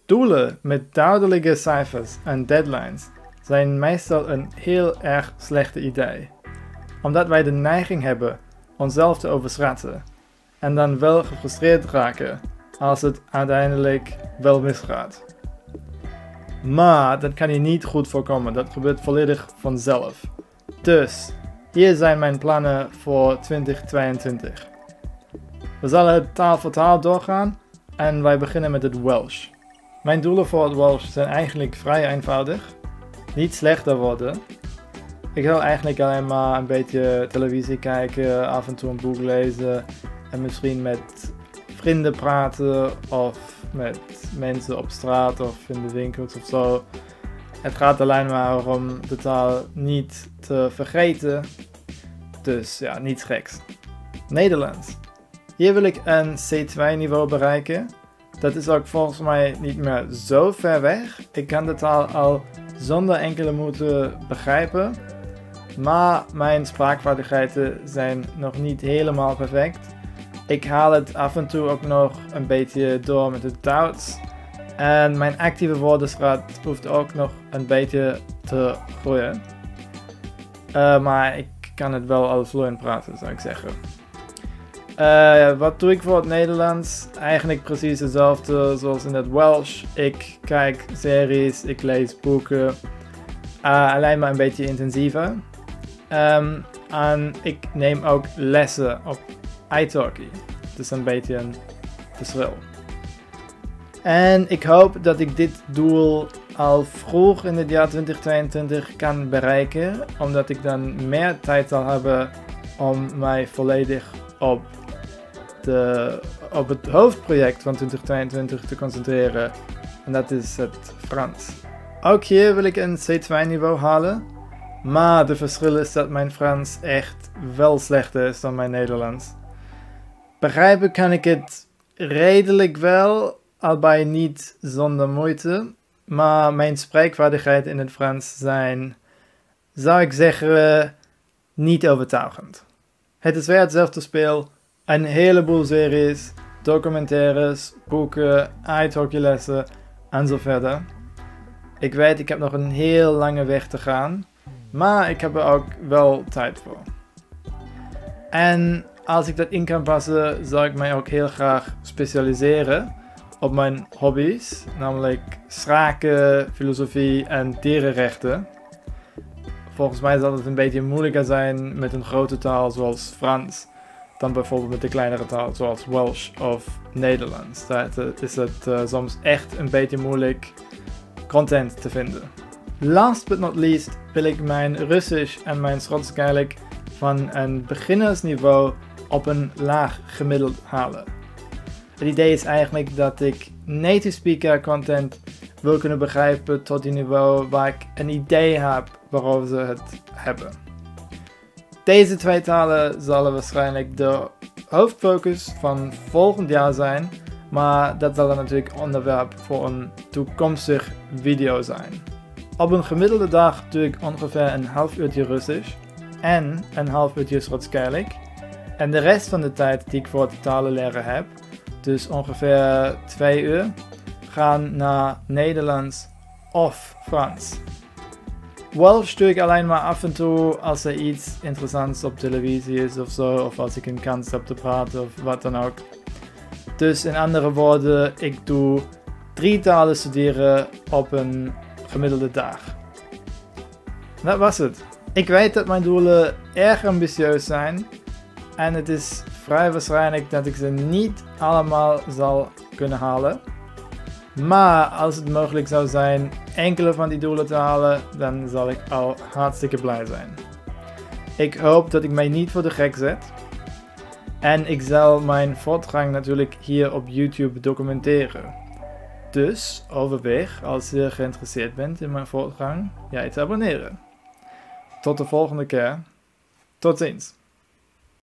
Doelen met duidelijke cijfers en deadlines zijn meestal een heel erg slechte idee, omdat wij de neiging hebben onszelf te overschatten en dan wel gefrustreerd raken als het uiteindelijk wel misgaat. Maar dat kan je niet goed voorkomen, dat gebeurt volledig vanzelf. Dus hier zijn mijn plannen voor 2022. We zullen het taal voor taal doorgaan en wij beginnen met het Welsh. Mijn doelen voor het Welsh zijn eigenlijk vrij eenvoudig. Niet slechter worden. Ik wil eigenlijk alleen maar een beetje televisie kijken, af en toe een boek lezen en misschien met vrienden praten of met mensen op straat of in de winkels of zo. Het gaat alleen maar om de taal niet te vergeten. Dus ja, niets geks. Nederlands. Hier wil ik een C2 niveau bereiken. Dat is ook volgens mij niet meer zo ver weg. Ik kan de taal al zonder enkele moeite begrijpen. Maar mijn spraakvaardigheden zijn nog niet helemaal perfect. Ik haal het af en toe ook nog een beetje door met het Duits. En mijn actieve woordenschat hoeft ook nog een beetje te groeien. Maar ik kan het wel al vloeiend praten, zou ik zeggen. Wat doe ik voor het Nederlands? Eigenlijk precies hetzelfde zoals in het Welsh. Ik kijk series, ik lees boeken. Alleen maar een beetje intensiever. En ik neem ook lessen op italki. Dus een beetje een verschil. En ik hoop dat ik dit doel al vroeg in het jaar 2022 kan bereiken. Omdat ik dan meer tijd zal hebben om mij volledig op het hoofdproject van 2022 te concentreren. En dat is het Frans. Ook hier wil ik een C2 niveau halen. Maar de verschil is dat mijn Frans echt wel slechter is dan mijn Nederlands. Begrijpen kan ik het redelijk wel, al bij niet zonder moeite. Maar mijn spreekvaardigheden in het Frans zijn, zou ik zeggen, niet overtuigend. Het is weer hetzelfde spel. Een heleboel series, documentaires, boeken, italki-lessen en zo verder. Ik weet, ik heb nog een heel lange weg te gaan. Maar ik heb er ook wel tijd voor. En als ik dat in kan passen, zou ik mij ook heel graag specialiseren op mijn hobby's. Namelijk schaken, filosofie en dierenrechten. Volgens mij zal het een beetje moeilijker zijn met een grote taal zoals Frans. Dan bijvoorbeeld met de kleinere taal zoals Welsh of Nederlands. Daar is het soms echt een beetje moeilijk content te vinden. Last but not least wil ik mijn Russisch en mijn Schots Gaelic van een beginnersniveau op een laag gemiddeld halen. Het idee is eigenlijk dat ik native speaker content wil kunnen begrijpen tot die niveau waar ik een idee heb waarover ze het hebben. Deze twee talen zullen waarschijnlijk de hoofdfocus van volgend jaar zijn, maar dat zal dan natuurlijk onderwerp voor een toekomstig video zijn. Op een gemiddelde dag doe ik ongeveer een half uurtje Russisch en een half uurtje Schots Gaelic. En de rest van de tijd die ik voor het talen leren heb, dus ongeveer 2 uur, gaan naar Nederlands of Frans. Welsh doe ik alleen maar af en toe als er iets interessants op televisie is of zo, of als ik een kans heb te praten of wat dan ook. Dus in andere woorden, ik doe 3 talen studeren op een gemiddelde dag. Dat was het. Ik weet dat mijn doelen erg ambitieus zijn en het is vrij waarschijnlijk dat ik ze niet allemaal zal kunnen halen. Maar als het mogelijk zou zijn enkele van die doelen te halen, dan zal ik al hartstikke blij zijn. Ik hoop dat ik mij niet voor de gek zet. En ik zal mijn voortgang natuurlijk hier op YouTube documenteren. Dus overweeg, als je geïnteresseerd bent in mijn voortgang, jij te abonneren. Tot de volgende keer. Tot ziens.